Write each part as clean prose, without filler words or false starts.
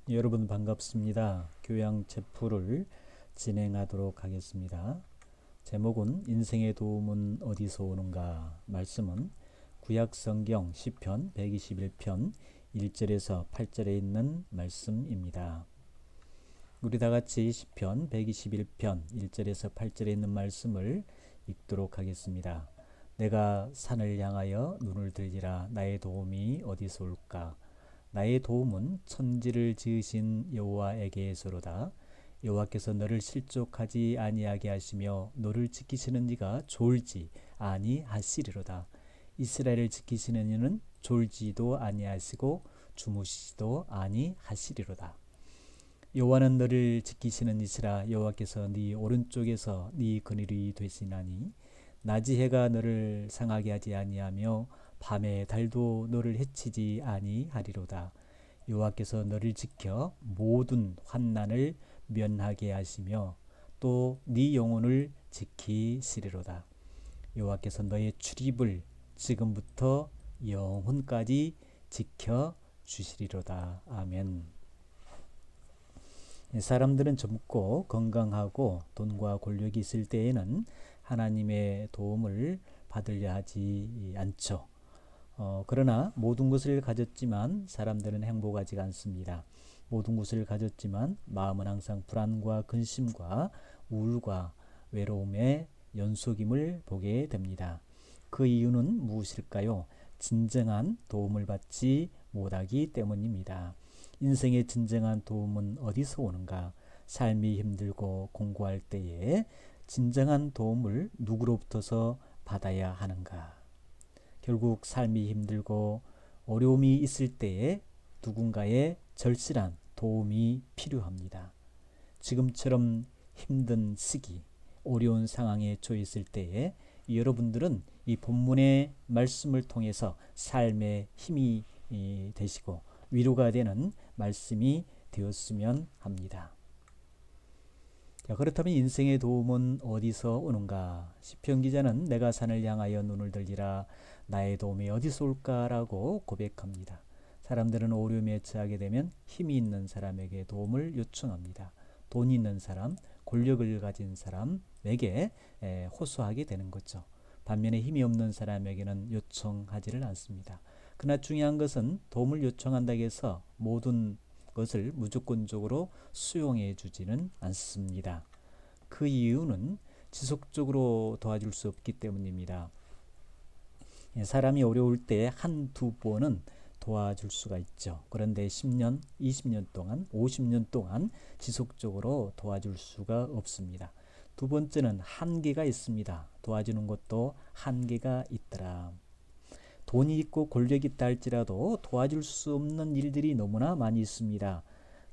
여러분 반갑습니다. 교양 체프를 진행하도록 하겠습니다. 제목은 인생의 도움은 어디서 오는가? 말씀은 구약성경 시편 121편 1절에서 8절에 있는 말씀입니다. 우리 다같이 시편 121편 1절에서 8절에 있는 말씀을 읽도록 하겠습니다. 내가 산을 향하여 눈을 들리라. 나의 도움이 어디서 올까? 나의 도움은 천지를 지으신 여호와에게서로다. 여호와께서 너를 실족하지 아니하게 하시며 너를 지키시는 이가 졸지 아니하시리로다. 이스라엘을 지키시는 이는 졸지도 아니하시고 주무시지도 아니하시리로다. 여호와는 너를 지키시는 이시라. 여호와께서 네 오른쪽에서 네 그늘이 되시나니 낮이 해가 너를 상하게 하지 아니하며 밤에 달도 너를 해치지 아니하리로다. 여호와께서 너를 지켜 모든 환난을 면하게 하시며 또 네 영혼을 지키시리로다. 여호와께서 너의 출입을 지금부터 영혼까지 지켜 주시리로다. 아멘. 사람들은 젊고 건강하고 돈과 권력이 있을 때에는 하나님의 도움을 받으려 하지 않죠. 그러나 모든 것을 가졌지만 사람들은 행복하지가 않습니다. 모든 것을 가졌지만 마음은 항상 불안과 근심과 우울과 외로움의 연속임을 보게 됩니다. 그 이유는 무엇일까요? 진정한 도움을 받지 못하기 때문입니다. 인생의 진정한 도움은 어디서 오는가? 삶이 힘들고 공고할 때에 진정한 도움을 누구로부터서 받아야 하는가? 결국 삶이 힘들고 어려움이 있을 때에 누군가의 절실한 도움이 필요합니다. 지금처럼 힘든 시기, 어려운 상황에 처했을 때에 여러분들은 이 본문의 말씀을 통해서 삶의 힘이 되시고 위로가 되는 말씀이 되었으면 합니다. 자, 그렇다면 인생의 도움은 어디서 오는가? 시편 기자는 내가 산을 향하여 눈을 들리라. 나의 도움이 어디서 올까라고 고백합니다. 사람들은 어려움에 처하게 되면 힘이 있는 사람에게 도움을 요청합니다. 돈이 있는 사람, 권력을 가진 사람에게 호소하게 되는 거죠. 반면에 힘이 없는 사람에게는 요청하지를 않습니다. 그러나 중요한 것은 도움을 요청한다고 해서 모든 것을 무조건적으로 수용해 주지는 않습니다. 그 이유는 지속적으로 도와줄 수 없기 때문입니다. 사람이 어려울 때 한두 번은 도와줄 수가 있죠. 그런데 10년, 20년 동안, 50년 동안 지속적으로 도와줄 수가 없습니다. 두 번째는 한계가 있습니다. 도와주는 것도 한계가 있더라. 돈이 있고 권력이 있다 할지라도 도와줄 수 없는 일들이 너무나 많이 있습니다.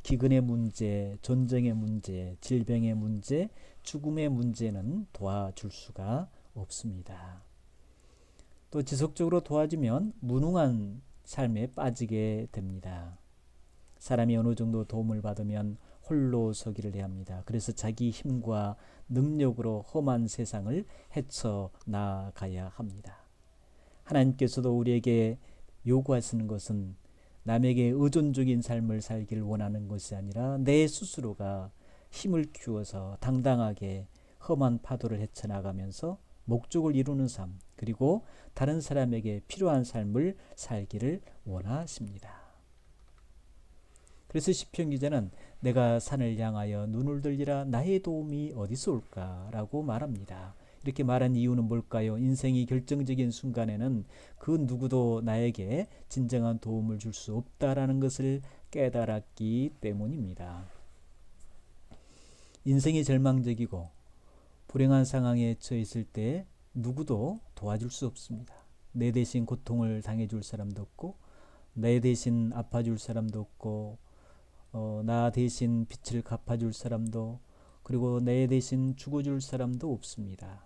기근의 문제, 전쟁의 문제, 질병의 문제, 죽음의 문제는 도와줄 수가 없습니다. 또 지속적으로 도와주면 무능한 삶에 빠지게 됩니다. 사람이 어느 정도 도움을 받으면 홀로 서기를 해야 합니다. 그래서 자기 힘과 능력으로 험한 세상을 헤쳐나가야 합니다. 하나님께서도 우리에게 요구하시는 것은 남에게 의존적인 삶을 살기를 원하는 것이 아니라 내 스스로가 힘을 키워서 당당하게 험한 파도를 헤쳐나가면서 목적을 이루는 삶, 그리고 다른 사람에게 필요한 삶을 살기를 원하십니다. 그래서 시편 기자는 내가 산을 향하여 눈을 들리라. 나의 도움이 어디서 올까라고 말합니다. 이렇게 말한 이유는 뭘까요? 인생이 결정적인 순간에는 그 누구도 나에게 진정한 도움을 줄 수 없다라는 것을 깨달았기 때문입니다. 인생이 절망적이고 불행한 상황에 처했을 때 누구도 도와줄 수 없습니다. 내 대신 고통을 당해줄 사람도 없고, 내 대신 아파줄 사람도 없고, 나 대신 빚을 갚아줄 사람도, 그리고 내 대신 죽어줄 사람도 없습니다.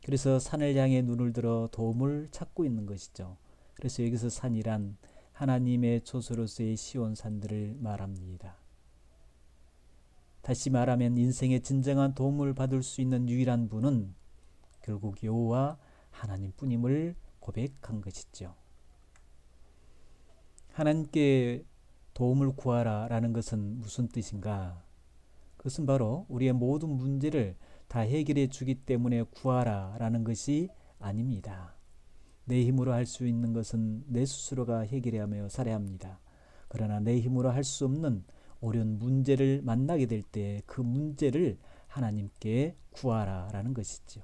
그래서 산을 향해 눈을 들어 도움을 찾고 있는 것이죠. 그래서 여기서 산이란 하나님의 초소로서의 시온산들을 말합니다. 다시 말하면 인생의 진정한 도움을 받을 수 있는 유일한 분은 결국 여호와 하나님뿐임을 고백한 것이죠. 하나님께 도움을 구하라 라는 것은 무슨 뜻인가? 그것은 바로 우리의 모든 문제를 다 해결해 주기 때문에 구하라 라는 것이 아닙니다. 내 힘으로 할 수 있는 것은 내 스스로가 해결하며 살아야 합니다. 그러나 내 힘으로 할 수 없는 어려운 문제를 만나게 될 때 그 문제를 하나님께 구하라 라는 것이죠.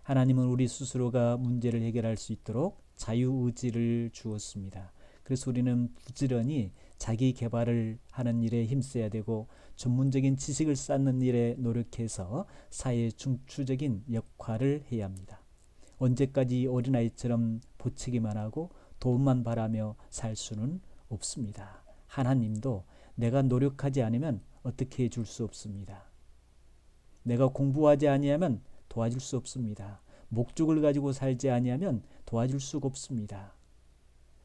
하나님은 우리 스스로가 문제를 해결할 수 있도록 자유의지를 주었습니다. 그래서 우리는 부지런히 자기 개발을 하는 일에 힘써야 되고 전문적인 지식을 쌓는 일에 노력해서 사회의 중추적인 역할을 해야 합니다. 언제까지 어린아이처럼 보채기만 하고 도움만 바라며 살 수는 없습니다. 하나님도 내가 노력하지 않으면 어떻게 해줄 수 없습니다. 내가 공부하지 아니하면 도와줄 수 없습니다. 목적을 가지고 살지 아니하면 도와줄 수가 없습니다.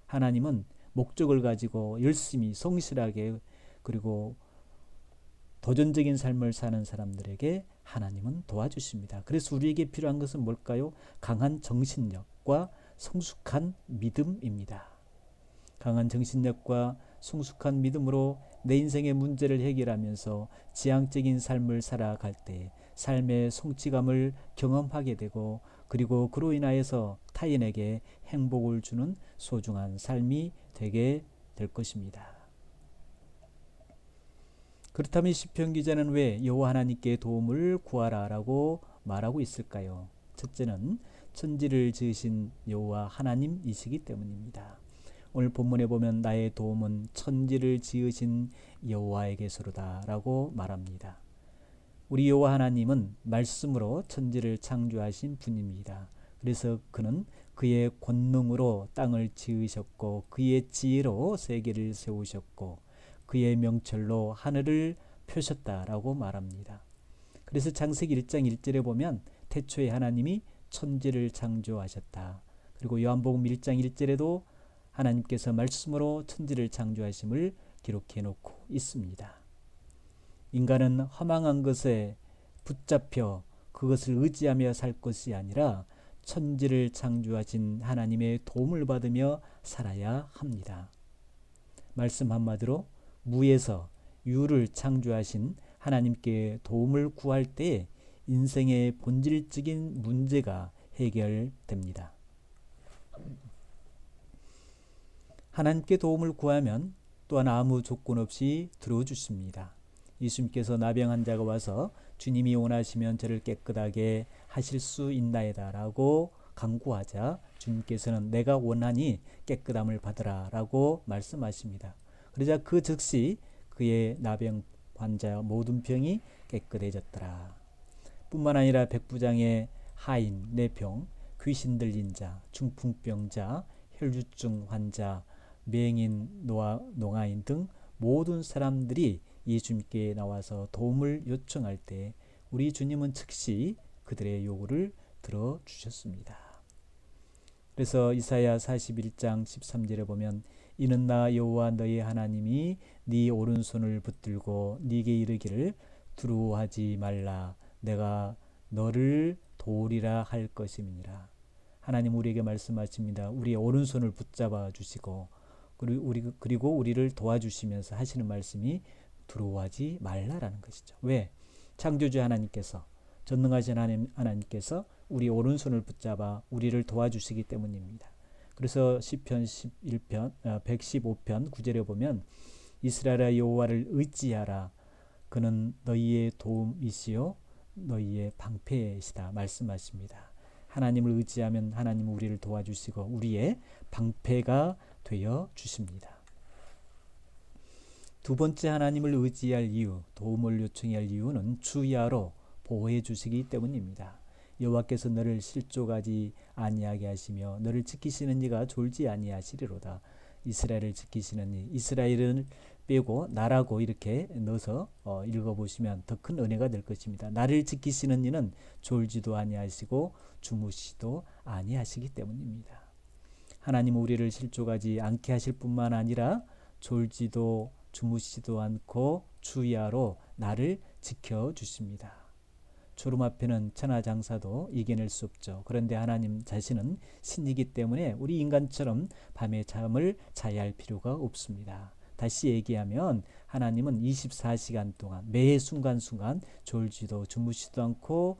하나님은 목적을 가지고 열심히 성실하게 그리고 도전적인 삶을 사는 사람들에게 하나님은 도와주십니다. 그래서 우리에게 필요한 것은 뭘까요? 강한 정신력과 성숙한 믿음입니다. 강한 정신력과 성숙한 믿음으로 내 인생의 문제를 해결하면서 지향적인 삶을 살아갈 때 삶의 성취감을 경험하게 되고 그리고 그로 인하여서 타인에게 행복을 주는 소중한 삶이 되게 될 것입니다. 그렇다면 시편 기자는 왜 여호와 하나님께 도움을 구하라라고 말하고 있을까요? 첫째는 천지를 지으신 여호와 하나님이시기 때문입니다. 오늘 본문에 보면 나의 도움은 천지를 지으신 여호와에게서로다라고 말합니다. 우리 여호와 하나님은 말씀으로 천지를 창조하신 분입니다. 그래서 그는 그의 권능으로 땅을 지으셨고 그의 지혜로 세계를 세우셨고 그의 명철로 하늘을 펴셨다라고 말합니다. 그래서 창세기 1장 1절에 보면 태초에 하나님이 천지를 창조하셨다. 그리고 요한복음 1장 1절에도 하나님께서 말씀으로 천지를 창조하심을 기록해 놓고 있습니다. 인간은 허망한 것에 붙잡혀 그것을 의지하며 살 것이 아니라 천지를 창조하신 하나님의 도움을 받으며 살아야 합니다. 말씀 한마디로 무에서 유를 창조하신 하나님께 도움을 구할 때 인생의 본질적인 문제가 해결됩니다. 하나님께 도움을 구하면 또한 아무 조건 없이 들어주십니다. 예수님께서 나병 자가 와서 주님이 원하시면 저를 깨끗하게 하실 수 있나이다 라고 간구하자 주님께서는 내가 원하니 깨끗함을 받으라 라고 말씀하십니다. 그러자 그 즉시 그의 나병 환자 모든 병이 깨끗해졌더라. 뿐만 아니라 백부장의 하인, 내병, 귀신 들린 자, 중풍병자, 혈류증 환자, 맹인, 농아인 등 모든 사람들이 예수님께 나와서 도움을 요청할 때 우리 주님은 즉시 그들의 요구를 들어주셨습니다. 그래서 이사야 41장 13절에 보면 이는 나 여호와 너희 하나님이 네 오른손을 붙들고 네게 이르기를 두려워하지 말라 내가 너를 도우리라 할 것임이니라. 하나님 우리에게 말씀하십니다. 우리의 오른손을 붙잡아 주시고 그리고 우리를 도와주시면서 하시는 말씀이 두려워하지 말라라는 것이죠. 왜? 창조주 하나님께서 전능하신 하나님께서 우리 오른손을 붙잡아 우리를 도와주시기 때문입니다. 그래서 시편 115편 9절에 보면 이스라엘아 여호와를 의지하라 그는 너희의 도움이시요 너희의 방패이시다 말씀하십니다. 하나님을 의지하면 하나님은 우리를 도와주시고 우리의 방패가 되어 주십니다. 두 번째 하나님을 의지할 이유, 도움을 요청해야 할 이유는 주야로 보호해 주시기 때문입니다. 여호와께서 너를 실족하지 아니하게 하시며 너를 지키시는 이가 졸지 아니하시리로다. 이스라엘을 지키시는 이, 이스라엘을 빼고 나라고 이렇게 넣어서 읽어보시면 더 큰 은혜가 될 것입니다. 나를 지키시는 이는 졸지도 아니하시고 주무시도 아니하시기 때문입니다. 하나님은 우리를 실족하지 않게 하실 뿐만 아니라 졸지도 주무시지도 않고 주야로 나를 지켜주십니다. 졸음 앞에는 천하장사도 이겨낼 수 없죠. 그런데 하나님 자신은 신이기 때문에 우리 인간처럼 밤에 잠을 자야 할 필요가 없습니다. 다시 얘기하면 하나님은 24시간 동안 매 순간순간 졸지도 주무시지도 않고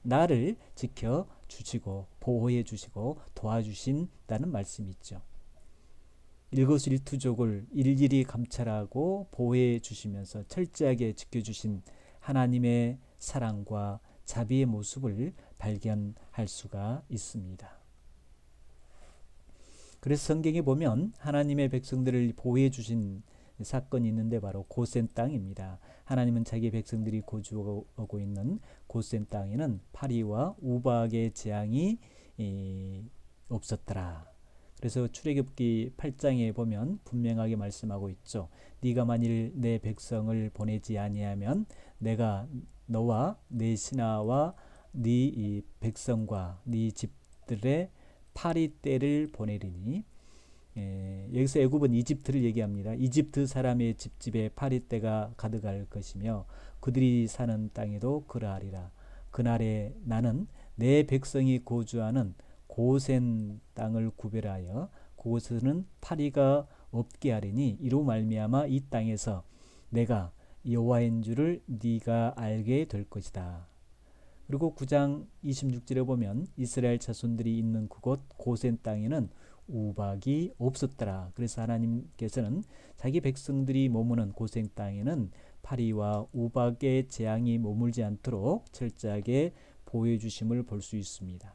나를 지켜 주시고 보호해 주시고 도와주신다는 말씀이 있죠. 일거수일투족을 일일이 감찰하고 보호해 주시면서 철저하게 지켜주신 하나님의 사랑과 자비의 모습을 발견할 수가 있습니다. 그래서 성경에 보면 하나님의 백성들을 보호해 주신 사건이 있는데 바로 고센 땅입니다. 하나님은 자기 백성들이 거주하고 있는 고센 땅에는 파리와 우박의 재앙이 없었더라. 그래서 출애굽기 8장에 보면 분명하게 말씀하고 있죠. 네가 만일 내 백성을 보내지 아니하면 내가 너와 네 신하와 네 백성과 네 집들의 파리떼를 보내리니, 여기서 애굽은 이집트를 얘기합니다. 이집트 사람의 집집에 파리떼가 가득할 것이며 그들이 사는 땅에도 그러하리라. 그날에 나는 내 백성이 거주하는 고센 땅을 구별하여 그곳에는 파리가 없게 하리니 이로 말미암아 이 땅에서 내가 여호와인 줄을 네가 알게 될 것이다. 그리고 9장 26절에 보면 이스라엘 자손들이 있는 그곳 고센 땅에는 우박이 없었더라. 그래서 하나님께서는 자기 백성들이 머무는 고센 땅에는 파리와 우박의 재앙이 머물지 않도록 철저하게 보호해 주심을 볼 수 있습니다.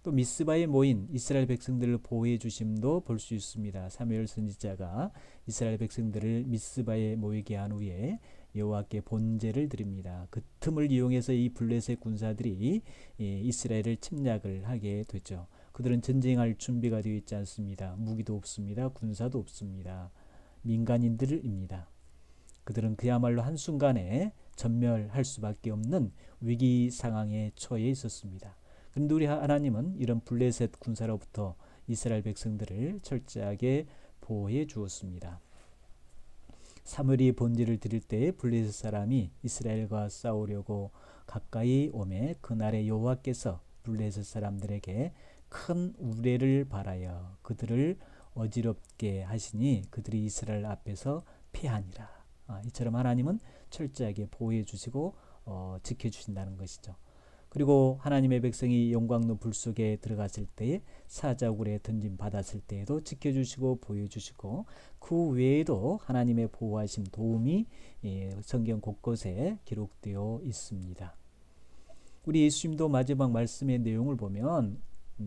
또 미스바에 모인 이스라엘 백성들을 보호해 주심도 볼 수 있습니다. 사무엘 선지자가 이스라엘 백성들을 미스바에 모이게 한 후에 여호와께 번제를 드립니다. 그 틈을 이용해서 이 블레셋 군사들이 이스라엘을 침략을 하게 되죠. 그들은 전쟁할 준비가 되어 있지 않습니다. 무기도 없습니다. 군사도 없습니다. 민간인들입니다. 그들은 그야말로 한순간에 전멸할 수밖에 없는 위기 상황에 처해 있었습니다. 그런데 우리 하나님은 이런 블레셋 군사로부터 이스라엘 백성들을 철저하게 보호해 주었습니다. 사무엘이 번제를 드릴 때 블레셋 사람이 이스라엘과 싸우려고 가까이 오매 그날에 여호와께서 블레셋 사람들에게 큰 우레를 발하여 그들을 어지럽게 하시니 그들이 이스라엘 앞에서 패하니라. 이처럼 하나님은 철저하게 보호해 주시고 지켜주신다는 것이죠. 그리고 하나님의 백성이 영광로 불 속에 들어갔을 때에 사자굴에 던짐 받았을 때에도 지켜주시고 보여주시고 그 외에도 하나님의 보호하심 도움이 성경 곳곳에 기록되어 있습니다. 우리 예수님도 마지막 말씀의 내용을 보면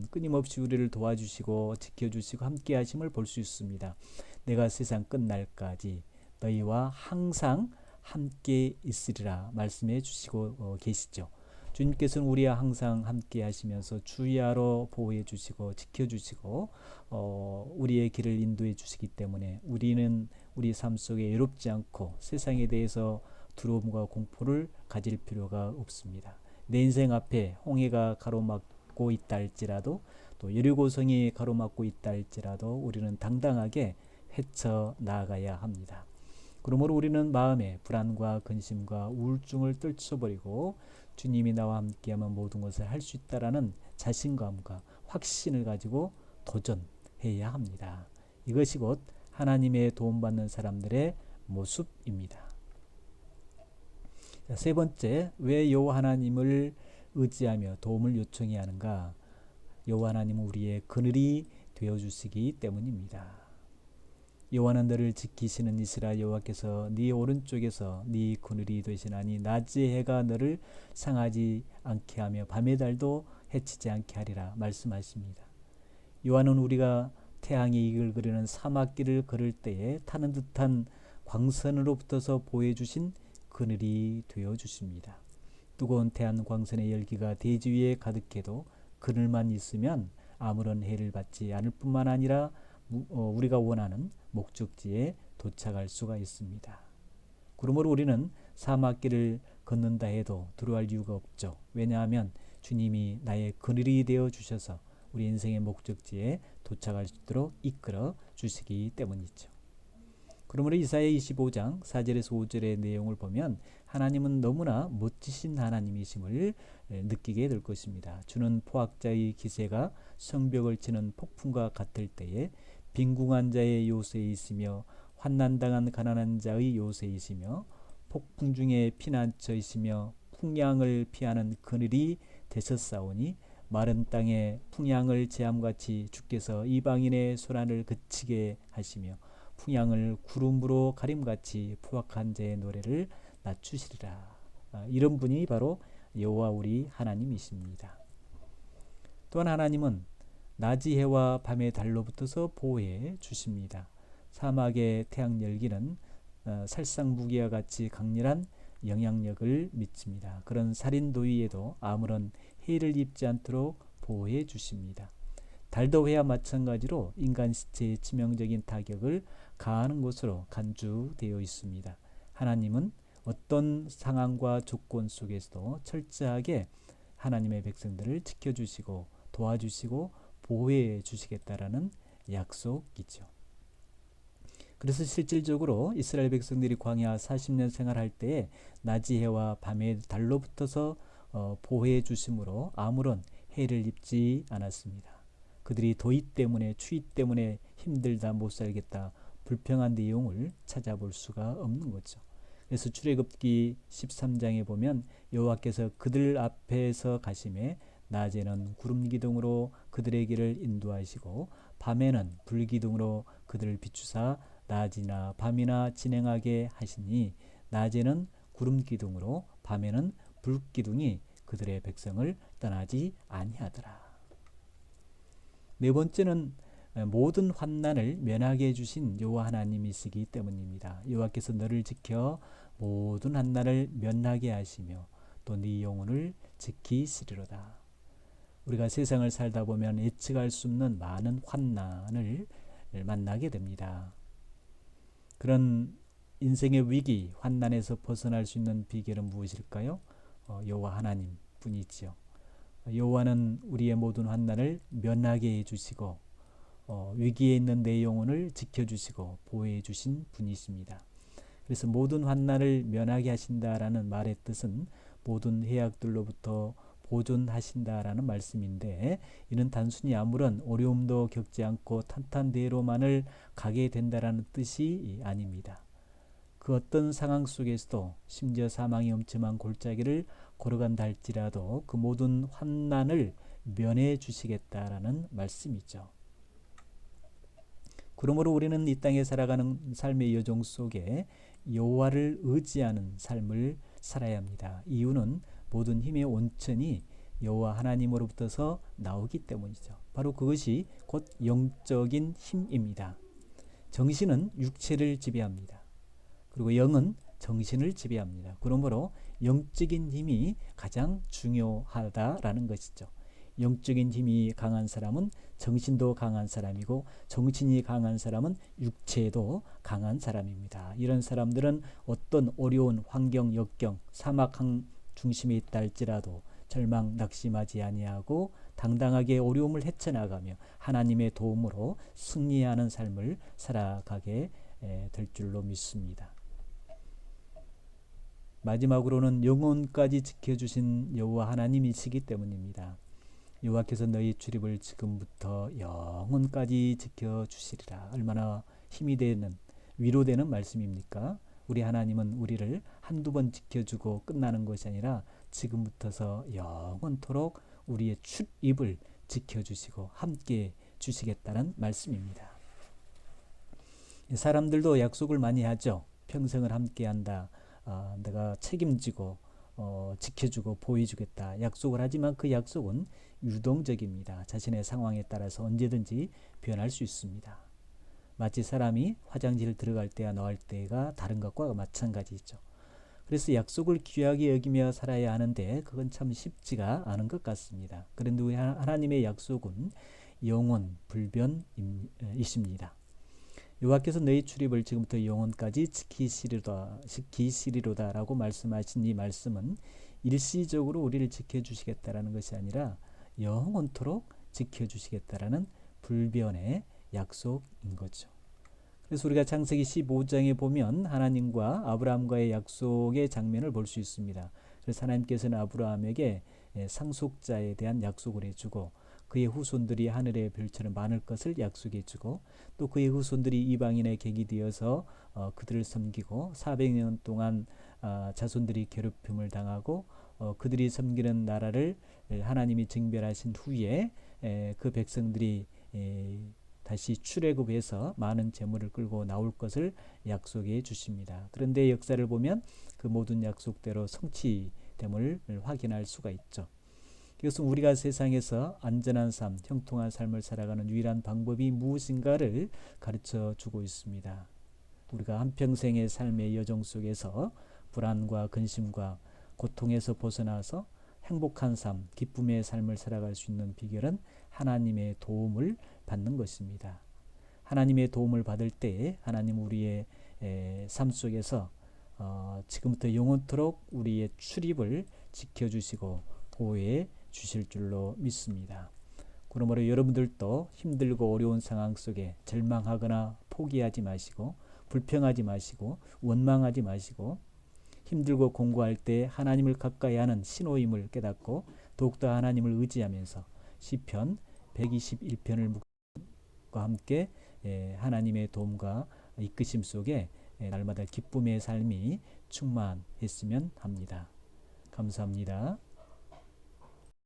끊임없이 우리를 도와주시고 지켜주시고 함께 하심을 볼 수 있습니다. 내가 세상 끝날까지 너희와 항상 함께 있으리라 말씀해 주시고 계시죠. 주님께서는 우리와 항상 함께 하시면서 주야로 보호해 주시고 지켜주시고 우리의 길을 인도해 주시기 때문에 우리는 우리 삶 속에 외롭지 않고 세상에 대해서 두려움과 공포를 가질 필요가 없습니다. 내 인생 앞에 홍해가 가로막고 있다 할지라도 또 여리고성이 가로막고 있다 할지라도 우리는 당당하게 헤쳐 나아가야 합니다. 그러므로 우리는 마음의 불안과 근심과 우울증을 떨쳐버리고 주님이 나와 함께하면 모든 것을 할 수 있다라는 자신감과 확신을 가지고 도전해야 합니다. 이것이 곧 하나님의 도움받는 사람들의 모습입니다. 세 번째, 왜 여호와 하나님을 의지하며 도움을 요청해야 하는가? 여호와 하나님은 우리의 그늘이 되어주시기 때문입니다. 여호와는 너를 지키시는 이시라. 여호와께서 네 오른쪽에서 네 그늘이 되시나니 낮의 해가 너를 상하지 않게 하며 밤의 달도 해치지 않게 하리라 말씀하십니다. 여호와는 우리가 태양이 이글거리는 사막길을 걸을 때에 타는 듯한 광선으로부터서 보여주신 그늘이 되어주십니다. 뜨거운 태양 광선의 열기가 대지 위에 가득해도 그늘만 있으면 아무런 해를 받지 않을 뿐만 아니라 우리가 원하는 목적지에 도착할 수가 있습니다. 그러므로 우리는 사막길을 걷는다 해도 두려워할 이유가 없죠. 왜냐하면 주님이 나의 그늘이 되어 주셔서 우리 인생의 목적지에 도착할 수 있도록 이끌어 주시기 때문이죠. 그러므로 이사야 25장 4절에서 5절의 내용을 보면 하나님은 너무나 멋지신 하나님이심을 느끼게 될 것입니다. 주는 포악자의 기세가 성벽을 치는 폭풍과 같을 때에 빈궁한 자의 요새에 있으며 환난당한 가난한 자의 요새이시며 폭풍 중에 피난처이시며 풍향을 피하는 그늘이 되셨사오니 마른 땅에 풍향을 제함같이 주께서 이방인의 소란을 그치게 하시며 풍향을 구름으로 가림같이 포악한 자의 노래를 낮추시리라. 이런 분이 바로 여호와 우리 하나님이십니다. 또한 하나님은 낮이 해와 밤의 달로부터서 보호해 주십니다. 사막의 태양 열기는 살상무기와 같이 강렬한 영향력을 미칩니다. 그런 살인도위에도 아무런 해를 입지 않도록 보호해 주십니다. 달도 해와 마찬가지로 인간 시체의 치명적인 타격을 가하는 것으로 간주되어 있습니다. 하나님은 어떤 상황과 조건 속에서도 철저하게 하나님의 백성들을 지켜주시고 도와주시고 보호해 주시겠다라는 약속이죠. 그래서 실질적으로 이스라엘 백성들이 광야 40년 생활할 때에 낮이 해와 밤의 달로부터서 보호해 주심으로 아무런 해를 입지 않았습니다. 그들이 더위 때문에 추위 때문에 힘들다 못 살겠다 불평한 내용을 찾아볼 수가 없는 거죠. 그래서 출애굽기 13장에 보면 여호와께서 그들 앞에서 가심에 낮에는 구름 기둥으로 그들의 길을 인도하시고 밤에는 불 기둥으로 그들을 비추사 낮이나 밤이나 진행하게 하시니 낮에는 구름 기둥으로 밤에는 불 기둥이 그들의 백성을 떠나지 아니하더라. 네 번째는 모든 환난을 면하게 해주신 여호와 하나님이시기 때문입니다. 여호와께서 너를 지켜 모든 환난을 면하게 하시며 또 네 영혼을 지키시리로다. 우리가 세상을 살다 보면 예측할 수 없는 많은 환난을 만나게 됩니다. 그런 인생의 위기, 환난에서 벗어날 수 있는 비결은 무엇일까요? 여호와 하나님 뿐이지요. 여호와는 우리의 모든 환난을 면하게 해주시고 위기에 있는 내 영혼을 지켜주시고 보호해 주신 분이십니다. 그래서 모든 환난을 면하게 하신다라는 말의 뜻은 모든 해악들로부터 보존하신다라는 말씀인데, 이는 단순히 아무런 어려움도 겪지 않고 탄탄대로만을 가게 된다라는 뜻이 아닙니다. 그 어떤 상황 속에서도 심지어 사망의 엄침한 골짜기를 걸어간다 할지라도 그 모든 환난을 면해 주시겠다라는 말씀이죠. 그러므로 우리는 이 땅에 살아가는 삶의 여정 속에 여호와를 의지하는 삶을 살아야 합니다. 이유는 모든 힘의 온천이 여호와 하나님으로부터서 나오기 때문이죠. 바로 그것이 곧 영적인 힘입니다. 정신은 육체를 지배합니다. 그리고 영은 정신을 지배합니다. 그러므로 영적인 힘이 가장 중요하다라는 것이죠. 영적인 힘이 강한 사람은 정신도 강한 사람이고 정신이 강한 사람은 육체도 강한 사람입니다. 이런 사람들은 어떤 어려운 환경, 역경, 사막 중심에 있다 할지라도 절망, 낙심하지 아니하고 당당하게 어려움을 헤쳐나가며 하나님의 도움으로 승리하는 삶을 살아가게 될 줄로 믿습니다. 마지막으로는 영혼까지 지켜주신 여호와 하나님이시기 때문입니다. 여호와께서 너희 출입을 지금부터 영혼까지 지켜주시리라. 얼마나 힘이 되는, 위로되는 말씀입니까? 우리 하나님은 우리를 한두 번 지켜주고 끝나는 것이 아니라 지금부터서 영원토록 우리의 출입을 지켜주시고 함께 주시겠다는 말씀입니다. 사람들도 약속을 많이 하죠. 평생을 함께한다. 내가 책임지고 지켜주고 보여주겠다 약속을 하지만 그 약속은 유동적입니다. 자신의 상황에 따라서 언제든지 변할 수 있습니다. 마치 사람이 화장실 들어갈 때와 나올 때가 다른 것과 마찬가지죠. 그래서 약속을 귀하게 여기며 살아야 하는데 그건 참 쉽지가 않은 것 같습니다. 그런데 우리 하나님의 약속은 영원 불변이십니다. 여호와께서 너희 출입을 지금부터 영원까지 지키시리로다라고 말씀하신 이 말씀은 일시적으로 우리를 지켜주시겠다라는 것이 아니라 영원토록 지켜주시겠다라는 불변의 약속인 거죠. 그래서 우리가 창세기 15장에 보면 하나님과 아브라함과의 약속의 장면을 볼 수 있습니다. 그래서 하나님께서는 아브라함에게 상속자에 대한 약속을 해주고 그의 후손들이 하늘의 별처럼 많을 것을 약속해 주고, 또 그의 후손들이 이방인의 객이 되어서 그들을 섬기고 400년 동안 자손들이 괴롭힘을 당하고 그들이 섬기는 나라를 하나님이 징별하신 후에 그 백성들이 다시 출애굽해서 많은 재물을 끌고 나올 것을 약속해 주십니다. 그런데 역사를 보면 그 모든 약속대로 성취됨을 확인할 수가 있죠. 이것은 우리가 세상에서 안전한 삶, 형통한 삶을 살아가는 유일한 방법이 무엇인가를 가르쳐 주고 있습니다. 우리가 한평생의 삶의 여정 속에서 불안과 근심과 고통에서 벗어나서 행복한 삶, 기쁨의 삶을 살아갈 수 있는 비결은 하나님의 도움을 받는 것입니다. 하나님의 도움을 받을 때 하나님 우리의 삶 속에서 지금부터 영원토록 우리의 출입을 지켜주시고 보호해 주실 줄로 믿습니다. 그러므로 여러분들도 힘들고 어려운 상황 속에 절망하거나 포기하지 마시고, 불평하지 마시고, 원망하지 마시고, 힘들고 공고할 때 하나님을 가까이 하는 신호임을 깨닫고 더욱더 하나님을 의지하면서 시편 121편을 묵과 함께 하나님의 도움과 이끄심 속에 날마다 기쁨의 삶이 충만했으면 합니다. 감사합니다.